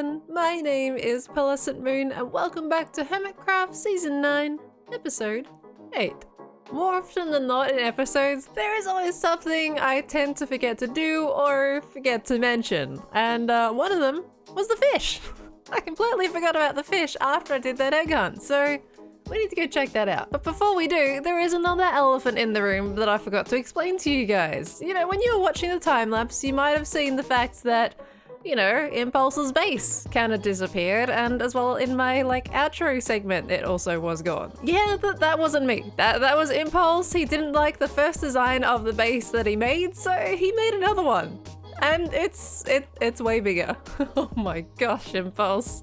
everyone, my name is PearlescentMoon and welcome back to Hermitcraft Season 9, Episode 8. More often than not in episodes, there is always something I tend to forget to do or forget to mention, and one of them was the fish. I completely forgot about the fish after I did that egg hunt, so we need to go check that out. But before we do, there is another elephant in the room that I forgot to explain to you guys. You know, when you were watching the time lapse, you might have seen the fact that, you know, Impulse's base kind of disappeared, and as well in my outro segment it also was gone. Yeah, that wasn't me. That was Impulse. He didn't like the first design of the base that he made, so he made another one. And it's way bigger. Oh my gosh, Impulse.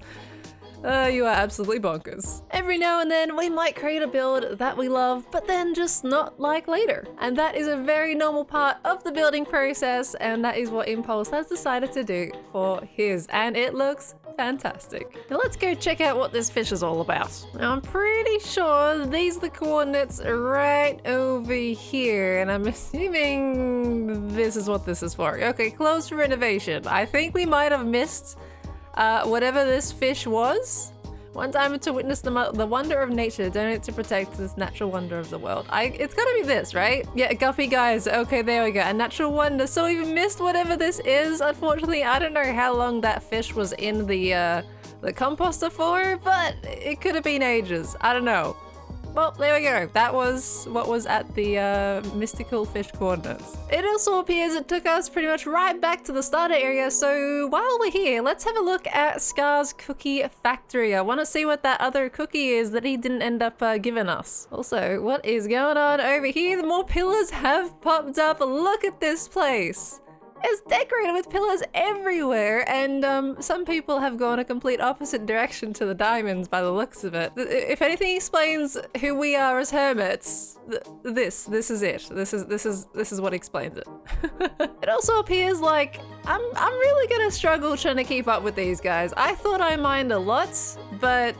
You are absolutely bonkers. Every now and then we might create a build that we love, but then just not like later. And that is a very normal part of the building process, and that is what Impulse has decided to do for his, and it looks fantastic. Now let's go check out what this fish is all about. Now I'm pretty sure these are the coordinates right over here, and I'm assuming this is what this is for. Okay, closed for renovation. I think we might have missed whatever this fish was. One time to witness the wonder of nature, donate to protect this natural wonder of the world. It's gotta be this, right? Yeah, guppy guys. Okay, there we go. A natural wonder. So we missed whatever this is. Unfortunately, I don't know how long that fish was in the composter for, but it could have been ages. I don't know. Well, there we go. That was what was at the mystical fish coordinates. It also appears it took us pretty much right back to the starter area, so while we're here, let's have a look at Scar's cookie factory. I want to see what that other cookie is that he didn't end up giving us. Also, what is going on over here? The more pillars have popped up. Look at this place. It's decorated with pillars everywhere, and some people have gone a complete opposite direction to the diamonds by the looks of it. If anything explains who we are as hermits, this is it. This is what explains it. It also appears like I'm really gonna struggle trying to keep up with these guys. I thought I mined a lot, but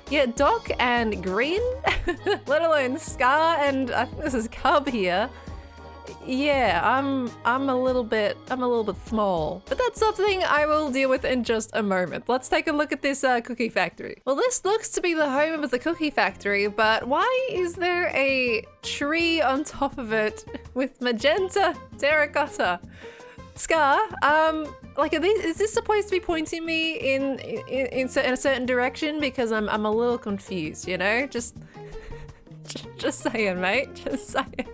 yeah, Doc and Green, let alone Scar, and I think this is Cub here. Yeah, I'm a little bit small, but that's something I will deal with in just a moment. Let's take a look at this cookie factory. Well, this looks to be the home of the cookie factory, but why is there a tree on top of it with magenta terracotta? Scar, is this supposed to be pointing me in a certain direction? Because I'm a little confused, you know? Just saying, mate. Just saying.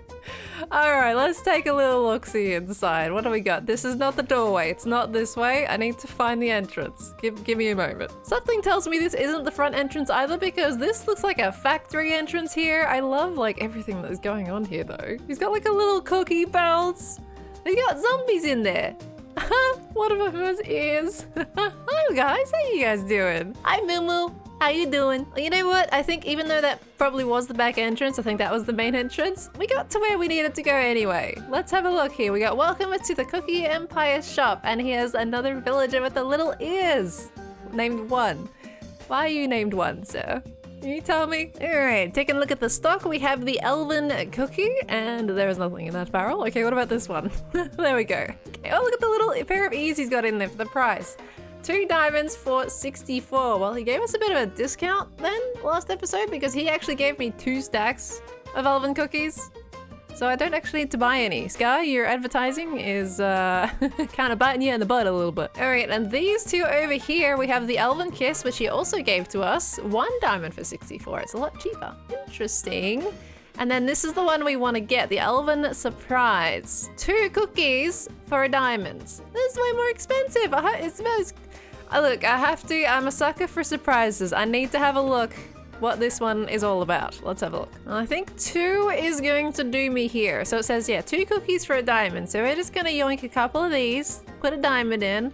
Alright, let's take a little look-see inside. What do we got? This is not the doorway. It's not this way. I need to find the entrance. Give me a moment. Something tells me this isn't the front entrance either, because this looks like a factory entrance here. I love everything that is going on here though. He's got a little cookie bounce. He's got zombies in there. One of them has ears. Hi guys, how you guys doing? Hi Moo Moo. How you doing? Well, you know what? I think even though that probably was the back entrance, I think that was the main entrance, we got to where we needed to go anyway. Let's have a look here. We got welcome to the Cookie Empire shop, and here's another villager with the little ears. Named One. Why are you named One, sir? Can you tell me? Alright, taking a look at the stock, we have the Elven cookie, and there's nothing in that barrel. Okay, what about this one? There we go. Okay, oh, look at the little pair of ears he's got in there for the price. 2 diamonds for 64. Well, he gave us a bit of a discount then last episode, because he actually gave me 2 stacks of Elven cookies. So I don't actually need to buy any. Scar, your advertising is kind of biting you in the butt a little bit. All right, and these 2 over here, we have the Elven Kiss, which he also gave to us. 1 diamond for 64. It's a lot cheaper. Interesting. And then this is the one we want to get, the Elven Surprise. 2 cookies for a diamond. This is way more expensive. Look, I'm a sucker for surprises. I need to have a look what this one is all about. Let's have a look. I think 2 is going to do me here. So it says, yeah, 2 cookies for a diamond. So we're just gonna yoink a couple of these, put a diamond in,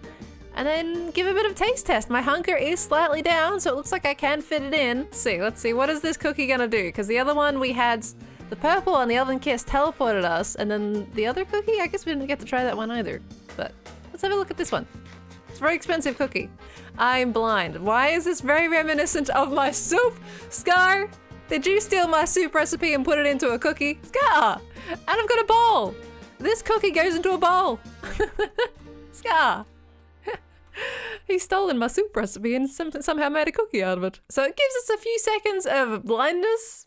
and then give a bit of taste test. My hunger is slightly down, so it looks like I can fit it in. Let's see, what is this cookie gonna do? Because the other one we had the purple and the Elven Kiss teleported us, and then the other cookie, I guess we didn't get to try that one either. But let's have a look at this one. It's a very expensive cookie. I'm blind. Why is this very reminiscent of my soup? Scar, did you steal my soup recipe and put it into a cookie? Scar! And I've got a bowl! This cookie goes into a bowl! Scar! He's stolen my soup recipe and somehow made a cookie out of it. So it gives us a few seconds of blindness.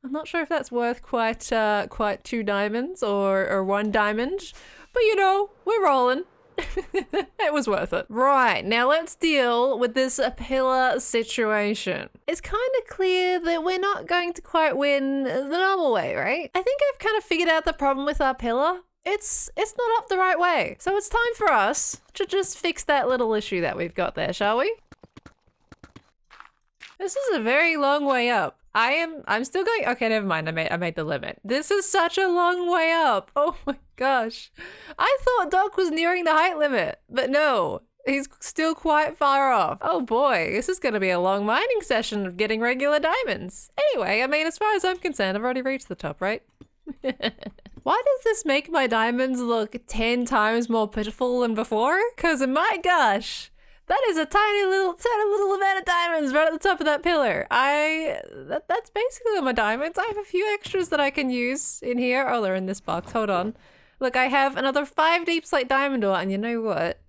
I'm not sure if that's worth quite 2 diamonds or 1 diamond, but you know, we're rolling. It was worth it. Right, now let's deal with this pillar situation. It's kind of clear that we're not going to quite win the normal way, right? I think I've kind of figured out the problem with our pillar. It's not up the right way. So it's time for us to just fix that little issue that we've got there, shall we? This is a very long way up. I'm still going. Okay, never mind. I made the limit. This is such a long way up. Oh my gosh. I thought Doc was nearing the height limit, but no, he's still quite far off. Oh boy, this is going to be a long mining session of getting regular diamonds. Anyway, I mean, as far as I'm concerned, I've already reached the top, right? Why does this make my diamonds look 10 times more pitiful than before? Because my gosh, that is a tiny little amount of diamonds right at the top of that pillar. That's basically all my diamonds. I have a few extras that I can use in here. Oh, they're in this box. Hold on. Look, I have another 5 deep slate diamond ore, and you know what?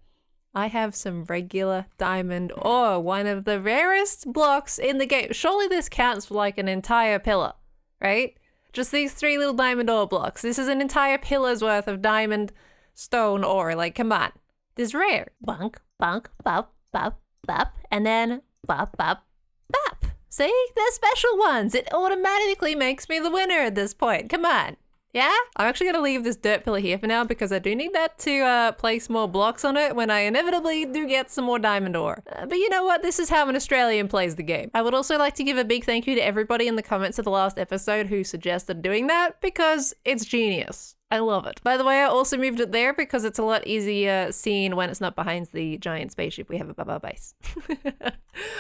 I have some regular diamond ore, one of the rarest blocks in the game. Surely this counts for like an entire pillar, right? Just these 3 little diamond ore blocks. This is an entire pillar's worth of diamond stone ore. Like, come on. This is rare. Bunk, bunk, bop, bop, bop, and then bop, bop, bop. See? They're special ones. It automatically makes me the winner at this point. Come on. Yeah? I'm actually going to leave this dirt pillar here for now because I do need that to place more blocks on it when I inevitably do get some more diamond ore. But you know what? This is how an Australian plays the game. I would also like to give a big thank you to everybody in the comments of the last episode who suggested doing that because it's genius. I love it. By the way, I also moved it there because it's a lot easier seen when it's not behind the giant spaceship we have above our base.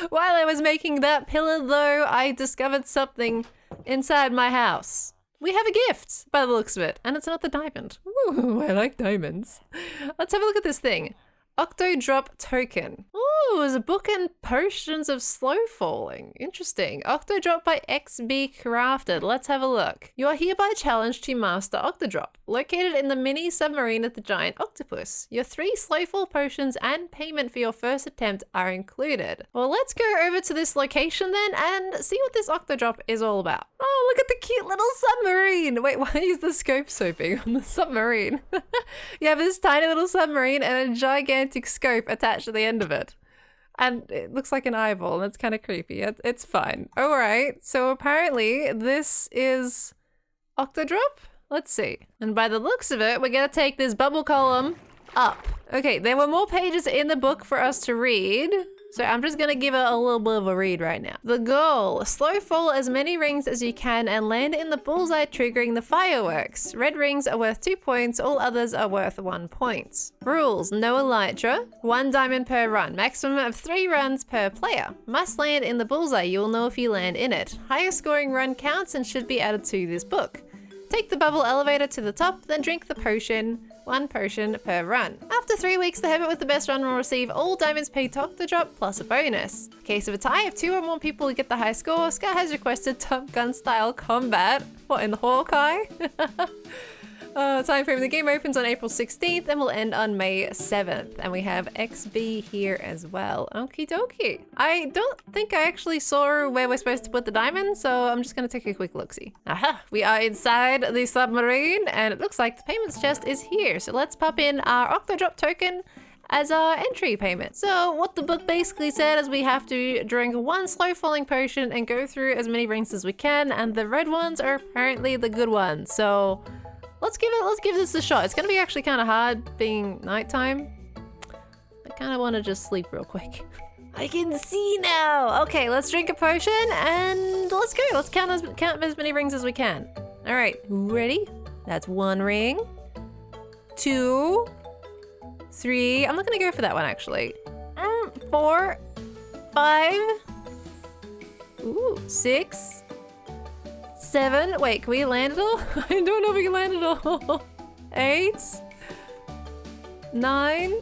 While I was making that pillar though, I discovered something inside my house. We have a gift by the looks of it, and it's not the diamond. Ooh, I like diamonds. Let's have a look at this thing. OctoDrop token. Ooh, it's a book and potions of slow falling. Interesting. OctoDrop by XB Crafted. Let's have a look. You are hereby challenged to master OctoDrop, located in the mini submarine of the giant octopus. Your 3 slow fall potions and payment for your first attempt are included. Well, let's go over to this location then and see what this OctoDrop is all about. Oh, look at the cute little submarine. Wait, why is the scope so big on the submarine? You have this tiny little submarine and a gigantic scope attached to the end of it. And it looks like an eyeball, and it's kind of creepy. It's fine. All right, so apparently this is OctoDrop? Let's see. And by the looks of it, we're gonna take this bubble column up. Okay, there were more pages in the book for us to read. So I'm just gonna give it a little bit of a read right now. The goal, slow fall as many rings as you can and land in the bullseye triggering the fireworks. Red rings are worth 2 points, all others are worth 1 point. Rules, no elytra, 1 diamond per run, maximum of 3 runs per player. Must land in the bullseye, you'll know if you land in it. Highest scoring run counts and should be added to this book. Take the bubble elevator to the top, then drink the potion. 1 potion per run. After 3 weeks, the Hermit with the best run will receive all diamonds paid to OctoDrop plus a bonus. In case of a tie, if 2 or more people get the high score, Sky has requested Top Gun style combat. What, in the Hawkeye? Time frame, the game opens on April 16th and will end on May 7th. And we have XB here as well. Okie dokie. I don't think I actually saw where we're supposed to put the diamond, so I'm just gonna take a quick look-see. Aha, we are inside the submarine and it looks like the payments chest is here. So let's pop in our OctoDrop token as our entry payment. So what the book basically said is we have to drink 1 slow falling potion and go through as many rings as we can, and the red ones are apparently the good ones. So let's give this a shot. It's gonna be actually kind of hard being nighttime. I kind of want to just sleep real quick. I can see now. Okay, let's drink a potion and let's go. Let's count as many rings as we can. All right, ready? That's 1 ring, 2, 3. I'm not gonna go for that one actually. 4, 5. Ooh, 6. 7. Wait, can we land it all? I don't know if we can land it all. 8. 9.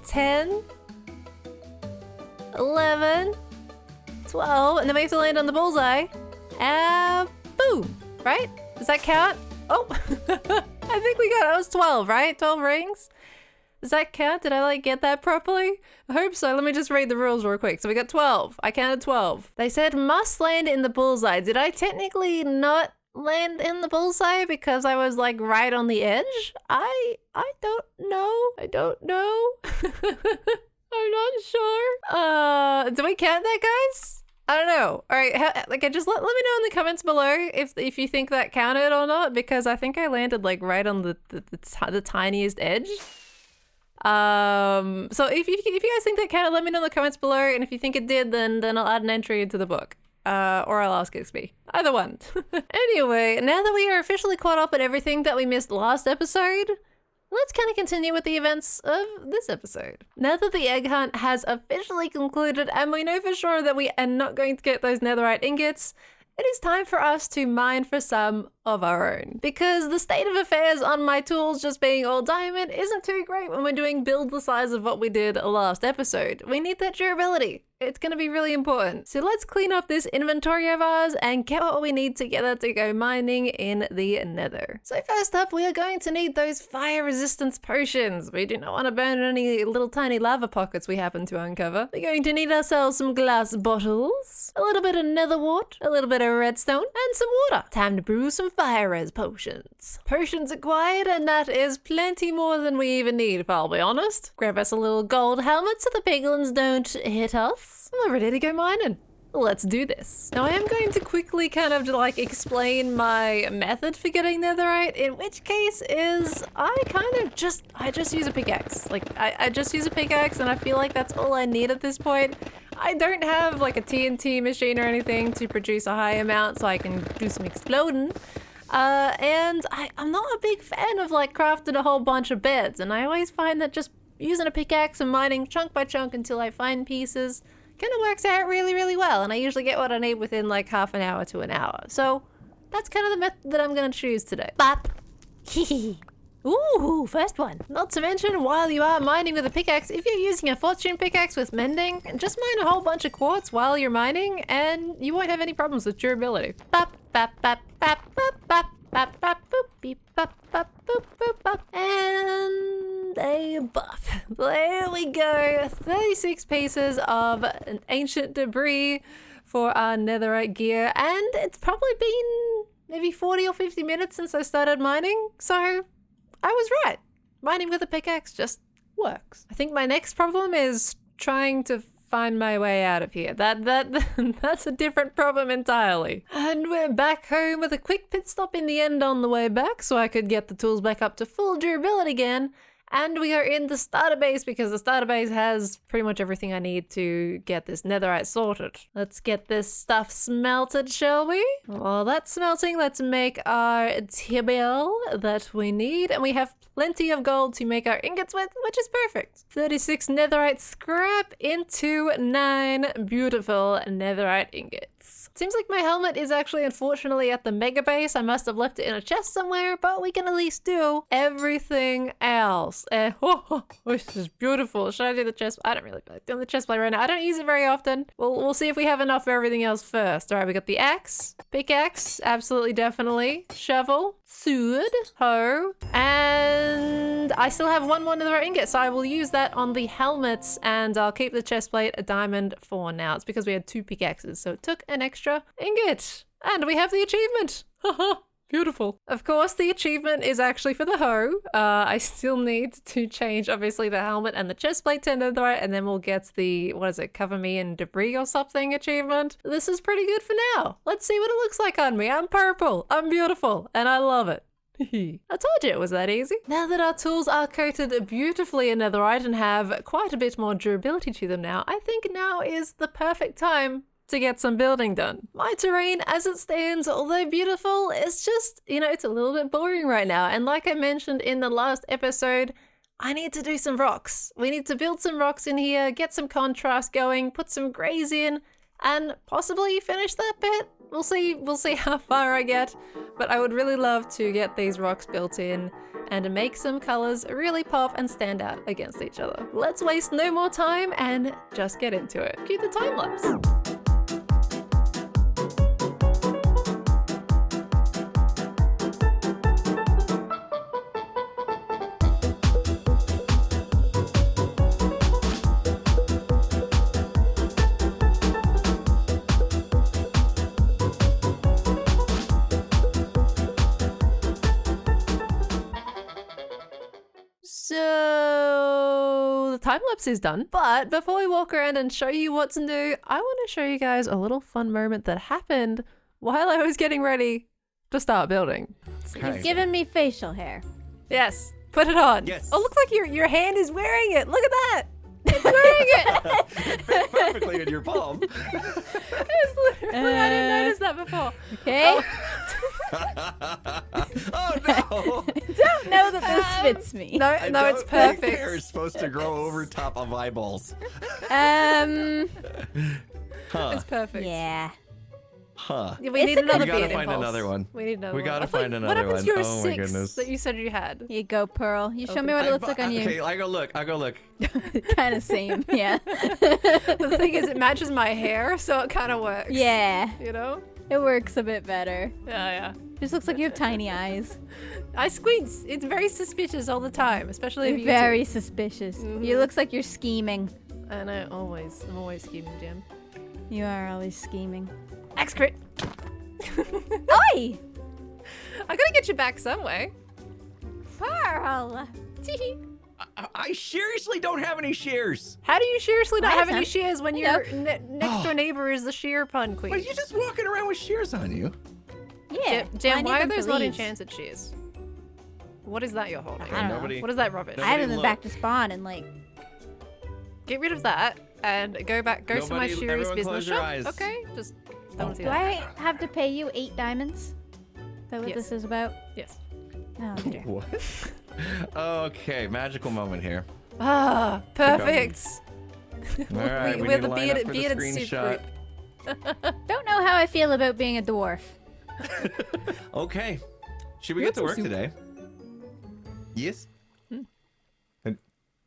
10. 11. 12. And then we have to land on the bullseye. Boom. Right? Does that count? Oh. I think we got it. That was 12, right? 12 rings. Does that count? Did I like get that properly? I hope so. Let me just read the rules real quick. So we got 12. I counted 12. They said must land in the bullseye. Did I technically not land in the bullseye because I was like right on the edge? I don't know. I don't know. I'm not sure. Do we count that, guys? I don't know. All right, just let me know in the comments below if you think that counted or not, because I think I landed like right on the tiniest edge. So if you guys think that counted, let me know in the comments below, and if you think it did, then I'll add an entry into the book. Or I'll ask XP. Either one. Anyway, now that we are officially caught up at everything that we missed last episode, let's kind of continue with the events of this episode. Now that the egg hunt has officially concluded and we know for sure that we are not going to get those netherite ingots, it is time for us to mine for some of our own. Because the state of affairs on my tools just being all diamond isn't too great when we're doing build the size of what we did last episode. We need that durability. It's going to be really important. So let's clean up this inventory of ours and get what we need together to go mining in the nether. So first up, we are going to need those fire resistance potions. We do not want to burn any little tiny lava pockets we happen to uncover. We're going to need ourselves some glass bottles, a little bit of nether wart, a little bit of redstone, and some water. Time to brew some fire res potions. Potions acquired, and that is plenty more than we even need, if I'll be honest. Grab us a little gold helmet so the piglins don't hit us. We're ready to go mining. Let's do this. Now I am going to quickly kind of like explain my method for getting netherite, in which case is I just use a pickaxe. Like I just use a pickaxe, and I feel like that's all I need at this point. I don't have like a TNT machine or anything to produce a high amount so I can do some exploding. And I'm not a big fan of like crafting a whole bunch of beds, and I always find that just using a pickaxe and mining chunk by chunk until I find pieces kind of works out really, really well, and I usually get what I need within like half an hour to an hour. So that's kind of the method that I'm gonna choose today. Bop! Ooh, first one. Not to mention, while you are mining with a pickaxe, if you're using a fortune pickaxe with mending, just mine a whole bunch of quartz while you're mining, and you won't have any problems with durability. Bop, bop, bop, bop, bop, bop, bop, bop, boop, beep, bop, bop, boop, boop, bop, and a buff. There we go. 36 pieces of ancient debris for our netherite gear, and it's probably been maybe 40 or 50 minutes since I started mining, so I was right. Mining with a pickaxe just works. I think my next problem is trying to find my way out of here. That's a different problem entirely. And we're back home with a quick pit stop in the end on the way back so I could get the tools back up to full durability again. And we are in the starter base because the starter base has pretty much everything I need to get this netherite sorted. Let's get this stuff smelted, shall we? While that's smelting, let's make our tibble that we need. And we have plenty of gold to make our ingots with, which is perfect. 36 netherite scrap into 9 beautiful netherite ingots. Seems like my helmet is actually unfortunately at the mega base. I must have left it in a chest somewhere, but we can at least do everything else. This is beautiful. Should I do the chest? I don't really feel like doing the chest plate right now. I don't use it very often. We'll see if we have enough for everything else first. All right, we got the axe, pickaxe, absolutely definitely, shovel, sword, hoe, and I still have one more netherite ingot, so I will use that on the helmets, and I'll keep the chest plate a diamond for now. It's because we had 2 pickaxes, so it took an extra ingot, and we have the achievement. Haha. Beautiful. Of course, the achievement is actually for the hoe. I still need to change, obviously, the helmet and the chest plate to netherite, and then we'll get the, what is it, cover me in debris or something achievement. This is pretty good for now. Let's see what it looks like on me. I'm purple, I'm beautiful, and I love it. I told you it was that easy. Now that our tools are coated beautifully in netherite and have quite a bit more durability to them now, I think now is the perfect time to get some building done. My terrain as it stands, although beautiful, it's just, it's a little bit boring right now. And like I mentioned in the last episode, I need to do some rocks. We need to build some rocks in here, get some contrast going, put some grays in, and possibly finish that bit. We'll see how far I get, but I would really love to get these rocks built in and make some colors really pop and stand out against each other. Let's waste no more time and just get into it. Cue the time lapse. time lapse is done. But before we walk around and show you what's new, I want to show you guys a little fun moment that happened while I was getting ready to start building. Okay. You've given me facial hair. Yes, put it on. Yes. Oh, looks like your hand is wearing it. Look at that. It's wearing it. It fit perfectly in your palm. It's literally, I didn't notice that before. Okay? Oh no! Don't know that this fits me. No, I no, it's don't think perfect. hair is supposed to grow over top of eyeballs. Um, Huh. It's perfect. yeah. Huh. Yeah, we It's need a good another We gotta beard find impulse. another one. We need another We one. gotta I thought- find What another happened one. to your Oh my 6 goodness. that you said you had? Here you go, Pearl. You show Okay. me what it looks like on you. Okay, I'll go look. Kind of same, yeah. The thing is, it matches my hair, so it kind of works. Yeah, You know? it works a bit better. Yeah. Just looks like you have tiny eyes. I squints. It's very suspicious all the time, especially if You're you very suspicious. Mhm. You looks like you're scheming. And I'm always scheming, Jim. You are always scheming. Axe crit. Oi! I gotta get you back some way. Pearl! Tee-hee. I seriously don't have any shears. How do you seriously not I have have any some. shears when Nope. your next door neighbor is the shear pun queen? But you're just walking around with shears on you. Yeah. Jim, I need why are them for those not leaves. enchanted shears? What is that you're holding? I don't know. Nobody. What is that rubbish? I haven't been look. back to spawn in like... Get rid of that and go to my Nobody- shearer's everyone business close your shop. eyes. Okay, just don't want to see Do that. I have to pay you 8 diamonds? Is that what Yes. this is about? Yes. Oh, dear. What? Okay, magical moment here. Ah, perfect. All right, we We're need the to line up for the bearded soup screenshot. group. Don't know how I feel about being a dwarf. Okay, should we You get got to work some soup. today? Yes.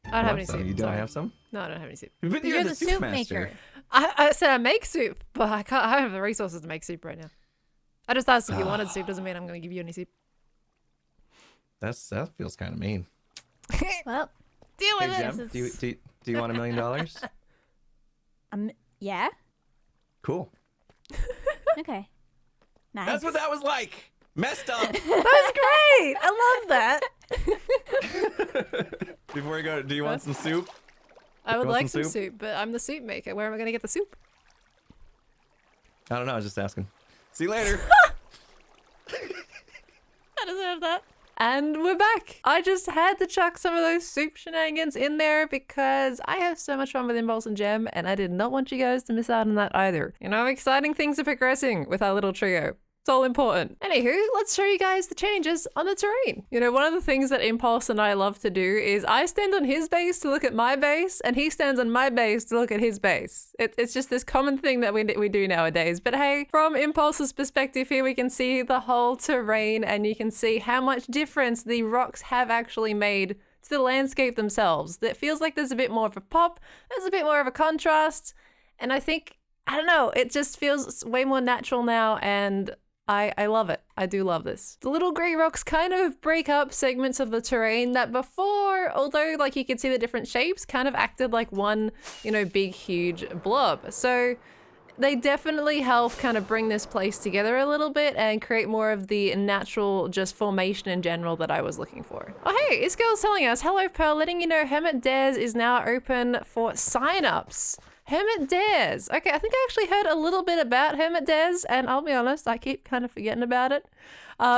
I don't have any some. soup. You don't sorry. have some? No, I don't have any soup. But You're you're the soup soup master. maker. I said I make soup, but I can't. I don't have the resources to make soup right now. I just asked if you wanted soup. Doesn't mean I'm going to give you any soup. That feels kind of mean. Well, Deal with Hey, it. Jem, do you want $1 million? yeah? Cool. Okay. Nice. That's what that was like. Messed up. That was great. I love that. Before we go, do you want some soup? I would You want like some some soup? soup, but I'm the soup maker. Where am I going to get the soup? I don't know. I was just asking. See you later. I deserve that. And we're back. I just had to chuck some of those soup shenanigans in there because I have so much fun with Impulse and Gem, and I did not want you guys to miss out on that either. You know, exciting things are progressing with our little trio. It's all important. Anywho, let's show you guys the changes on the terrain. You know, one of the things that Impulse and I love to do is I stand on his base to look at my base, and he stands on my base to look at his base. It's just this common thing that we do nowadays. But hey, from Impulse's perspective here, we can see the whole terrain, and you can see how much difference the rocks have actually made to the landscape themselves. That feels like there's a bit more of a pop, there's a bit more of a contrast, and I think, I don't know, it just feels way more natural now, and I love it. I do love this. The little grey rocks kind of break up segments of the terrain that before, although like you could see the different shapes, kind of acted like one, you know, big, huge blob. So they definitely help kind of bring this place together a little bit and create more of the natural just formation in general that I was looking for. Oh hey, this girl's telling us, hello Pearl, letting you know Hermit Dares is now open for sign-ups. Hermit Dares. Okay, I think I actually heard a little bit about Hermit Dares, and I'll be honest, I keep kind of forgetting about it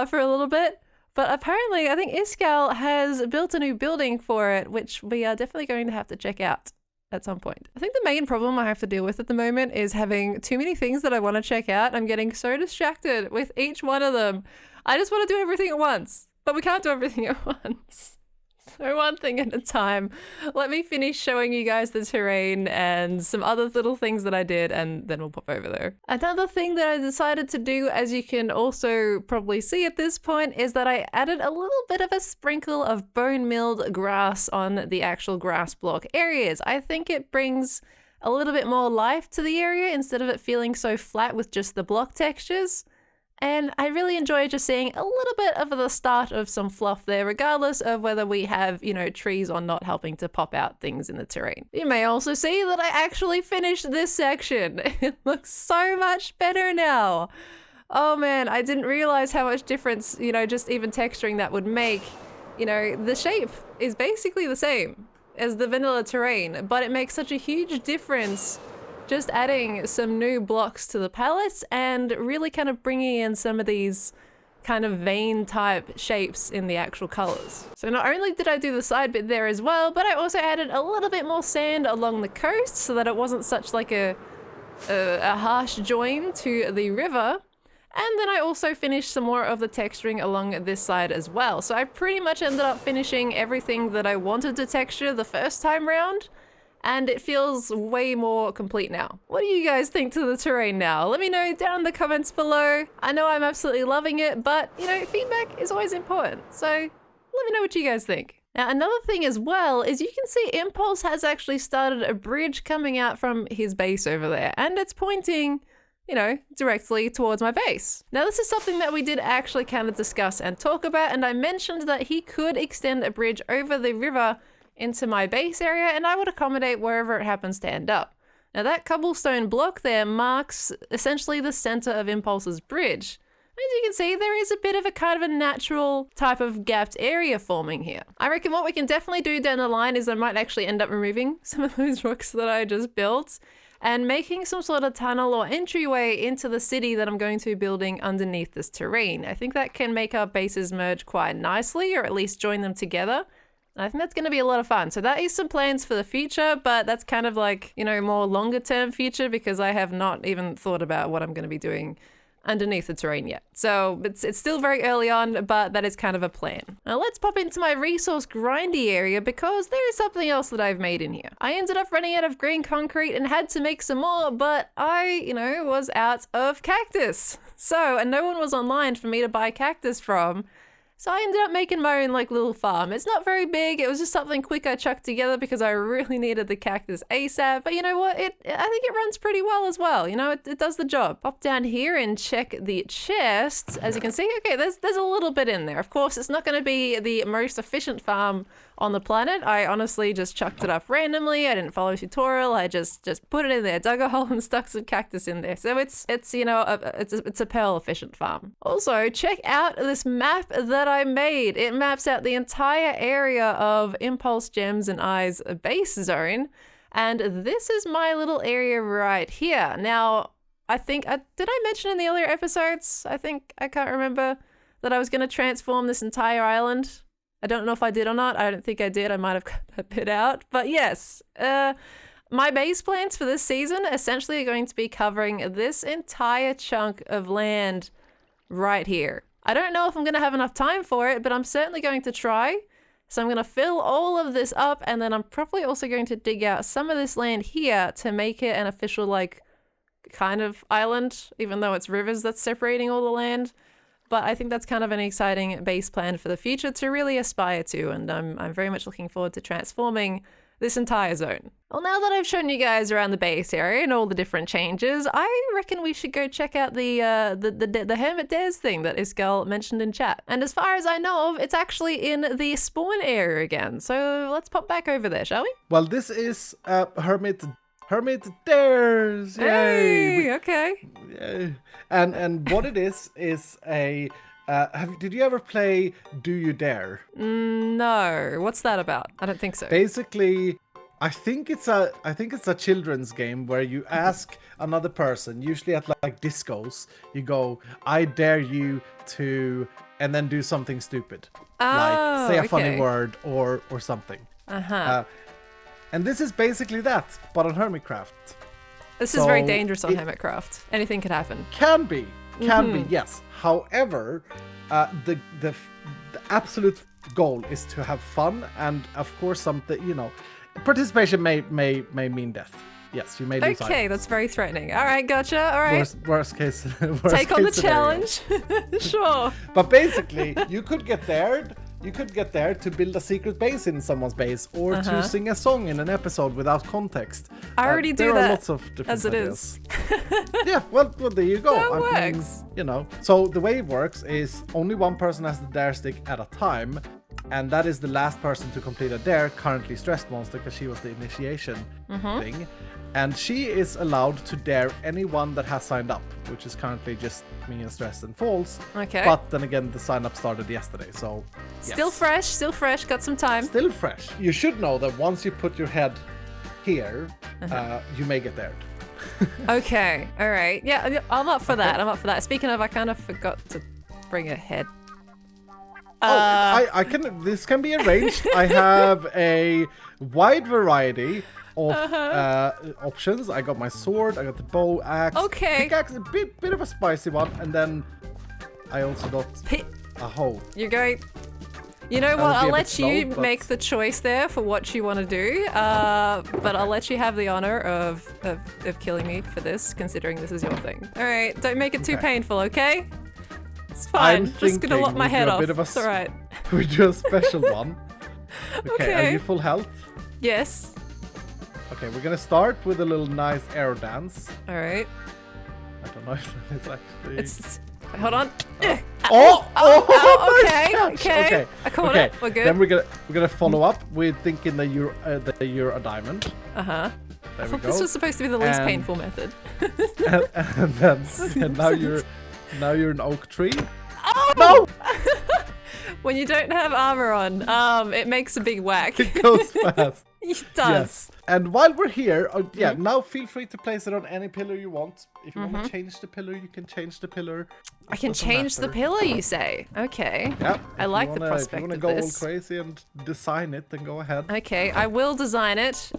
for a little bit. But apparently, I think Iskal has built a new building for it, which we are definitely going to have to check out at some point. I think the main problem I have to deal with at the moment is having too many things that I want to check out. I'm getting so distracted with each one of them. I just want to do everything at once, but we can't do everything at once. So one thing at a time. Let me finish showing you guys the terrain and some other little things that I did, and then we'll pop over there. Another thing that I decided to do, as you can also probably see at this point, is that I added a little bit of a sprinkle of bone milled grass on the actual grass block areas. I think it brings a little bit more life to the area instead of it feeling so flat with just the block textures. And I really enjoy just seeing a little bit of the start of some fluff there, regardless of whether we have, you know, trees or not helping to pop out things in the terrain. You may also see that I actually finished this section. It looks so much better now. Oh man, I didn't realize how much difference, you know, just even texturing that would make. You know, the shape is basically the same. as the vanilla terrain, but it makes such a huge difference just adding some new blocks to the palettes and really kind of bringing in some of these kind of vein type shapes in the actual colors. So not only did I do the side bit there as well, but I also added a little bit more sand along the coast so that it wasn't such like a harsh join to the river. And then I also finished some more of the texturing along this side as well. So I pretty much ended up finishing everything that I wanted to texture the first time round. And it feels way more complete now. What do you guys think to the terrain now? Let me know down in the comments below. I know I'm absolutely loving it, but you know, feedback is always important. So let me know what you guys think. Now, another thing as well is you can see Impulse has actually started a bridge coming out from his base over there, and it's pointing, you know, directly towards my base. Now, this is something that we did actually kind of discuss and talk about, and I mentioned that he could extend a bridge over the river into my base area, and I would accommodate wherever it happens to end up. Now, that cobblestone block there marks essentially the center of Impulse's bridge. As you can see, there is a bit of a kind of a natural type of gapped area forming here. I reckon what we can definitely do down the line is I might actually end up removing some of those rocks that I just built and making some sort of tunnel or entryway into the city that I'm going to be building underneath this terrain. I think that can make our bases merge quite nicely, or at least join them together. And I think that's going to be a lot of fun. So that is some plans for the future, but that's kind of like, you know, more longer term future because I have not even thought about what I'm going to be doing underneath the terrain yet. So it's still very early on, but that is kind of a plan. Now let's pop into my resource grindy area because there is something else that I've made in here. I ended up running out of green concrete and had to make some more, but I, you know, was out of cactus. So, and no one was online for me to buy cactus from. So I ended up making my own like little farm. It's not very big. It was just something quick I chucked together because I really needed the cactus ASAP. But you know what? I think it runs pretty well as well. You know, it does the job. Pop down here and check the chests. As you can see, okay, there's a little bit in there. Of course, it's not going to be the most efficient farm on the planet. I honestly just chucked it up randomly. I didn't follow a tutorial. I just put it in there, dug a hole and stuck some cactus in there. So it's you know, it's a pearl efficient farm. Also, check out this map that I made. It maps out the entire area of Impulse Gems and Eyes base zone. And this is my little area right here. Now, I think, did I mention in the earlier episodes? I can't remember that I was going to transform this entire island. I don't know if I did or not. I don't think I did. I might have cut that bit out. But yes, my base plans for this season essentially are going to be covering this entire chunk of land right here. I don't know if I'm going to have enough time for it, but I'm certainly going to try. So I'm going to fill all of this up, and then I'm probably also going to dig out some of this land here to make it an official, like, kind of island, even though it's rivers that's separating all the land. But I think that's kind of an exciting base plan for the future to really aspire to, and I'm very much looking forward to transforming this entire zone. Well, now that I've shown you guys around the base area and all the different changes, I reckon we should go check out the Hermit Dares thing that Iskal mentioned in chat. And as far as I know of, it's actually in the spawn area again. So let's pop back over there, shall we? Well, this is Hermit Dares. Yay! Hey, okay. Yay. And what it is a did you ever play Do You Dare? No. What's that about? I don't think so. Basically, I think it's a children's game where you ask another person, usually at like discos, you go, I dare you to, and then do something stupid. Like say a funny word or something. And this is basically that, but on Hermitcraft. This is very dangerous on Hermitcraft. Anything could happen. Can be, yes. However, the absolute goal is to have fun, and of course, something, you know, participation may mean death. Yes, you may lose Okay, items. that's very threatening. All right, gotcha. All right. Worst case. Take on the scenario. challenge. Sure. But basically, you could get there. You could get there to build a secret base in someone's base, or to sing a song in an episode without context. I already do there that are lots of different as it ideas. is. Yeah, well, there you go. That works. You know, so the way it works is only one person has the dare stick at a time, and that is the last person to complete a dare. Currently stressed monster, because she was the initiation thing. And she is allowed to dare anyone that has signed up, which is currently just me and Stress and Falls. Okay. But then again, the sign up started yesterday, so yes. Still fresh, got some time. Still fresh. You should know that once you put your head here, you may get dared. Okay, all right. Yeah, I'm up for that. I'm up for that. Speaking of, I kind of forgot to bring a head. I can. This can be arranged. I have a wide variety of options. I got my sword. I got the bow, axe, pickaxe, a bit of a spicy one, and then I also got a hoe. You're going. You know what? I'll let you make the choice there for what you want to do. But I'll let you have the honor of killing me for this, considering this is your thing. All right, don't make it too painful, okay? It's fine. Just gonna lop my head off. It's all right. We do a special one. Okay, are you full health? Yes. Okay, we're gonna start with a little nice arrow dance. All right. I don't know if it's actually. It's. Hold on. Okay. I caught it. We're good. Then we're gonna follow up with thinking that you're a diamond. I There thought this was supposed to be the least painful method. and now you're an oak tree. Oh no! When you don't have armor on, it makes a big whack. It goes fast. It does. Yes. And while we're here, now feel free to place it on any pillar you want. If you want to change the pillar, you can change the pillar. I can change the pillar, you say? Okay. Yeah. I like the prospect of this. If you want to go all crazy and design it, then go ahead. Okay, I will design it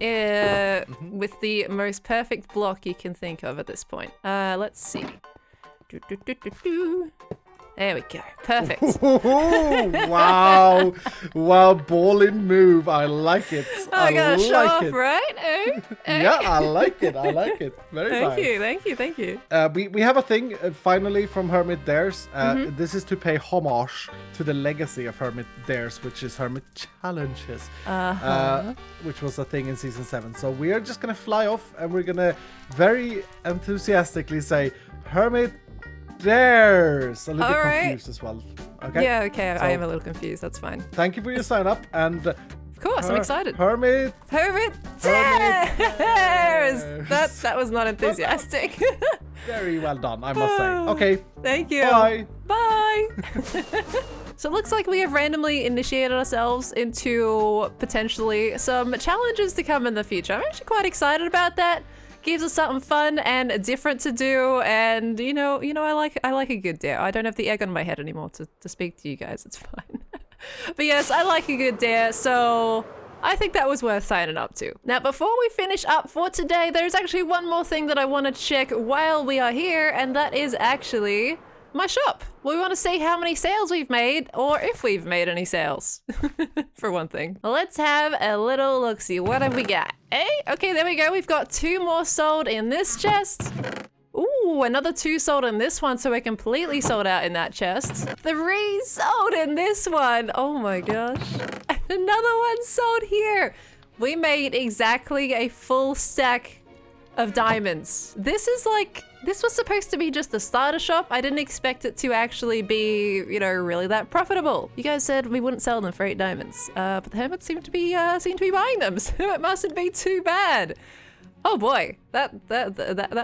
with the most perfect block you can think of at this point. Let's see. There we go. Perfect. Wow. Wow, balling move. I like it. I gotta show like off, it. right? Yeah, I like it. I like it. Very nice. Thank you. We have a thing, finally, from Hermit Dares. This is to pay homage to the legacy of Hermit Dares, which is Hermit Challenges, which was a thing in Season 7. So we are just going to fly off, and we're going to very enthusiastically say, Hermit Dares! A little bit confused as well. Okay? Yeah, okay. So, I am a little confused. That's fine. Thank you for your sign up, and of course, I'm excited. Hermit Dares! That was not enthusiastic. Very well done, I must say. Okay. Thank you. Bye. Bye. So it looks like we have randomly initiated ourselves into potentially some challenges to come in the future. I'm actually quite excited about that. Gives us something fun and different to do, and you know, I like a good dare. I don't have the egg on my head anymore to speak to you guys. It's fine. But yes, I like a good dare, so I think that was worth signing up to. Now, before we finish up for today, there's actually one more thing that I want to check while we are here, and that is actually my shop. We want to see how many sales we've made, or if we've made any sales, for one thing. Let's have a little look-see. What have we got? Hey, okay, there we go. We've got 2 more sold in this chest. Ooh, another 2 sold in this one, so we're completely sold out in that chest. 3 sold in this one. Oh my gosh. And another one sold here. We made exactly a full stack of diamonds. This was supposed to be just a starter shop. I didn't expect it to actually be, really that profitable. You guys said we wouldn't sell them for 8 diamonds, but the hermits seem to be buying them, so it mustn't be too bad. Oh boy, that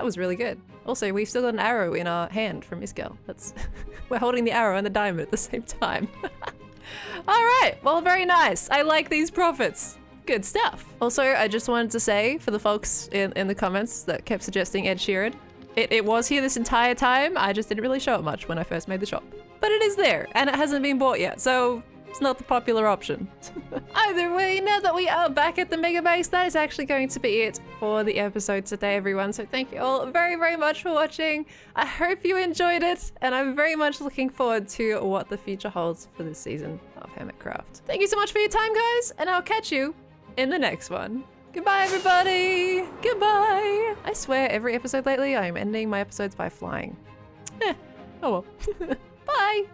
was really good. Also, we've still got an arrow in our hand from Iskel. We're holding the arrow and the diamond at the same time. All right, well, very nice. I like these profits. Good stuff. Also, I just wanted to say for the folks in the comments that kept suggesting Ed Sheeran, it was here this entire time. I just didn't really show it much when I first made the shop. But it is there, and it hasn't been bought yet, so it's not the popular option. Either way, now that we are back at the Mega Base, that is actually going to be it for the episode today, everyone. So thank you all very, very much for watching. I hope you enjoyed it, and I'm very much looking forward to what the future holds for this season of Hermitcraft. Thank you so much for your time, guys, and I'll catch you in the next one. Goodbye, everybody. Goodbye. I swear every episode lately, I am ending my episodes by flying. Oh well. Bye.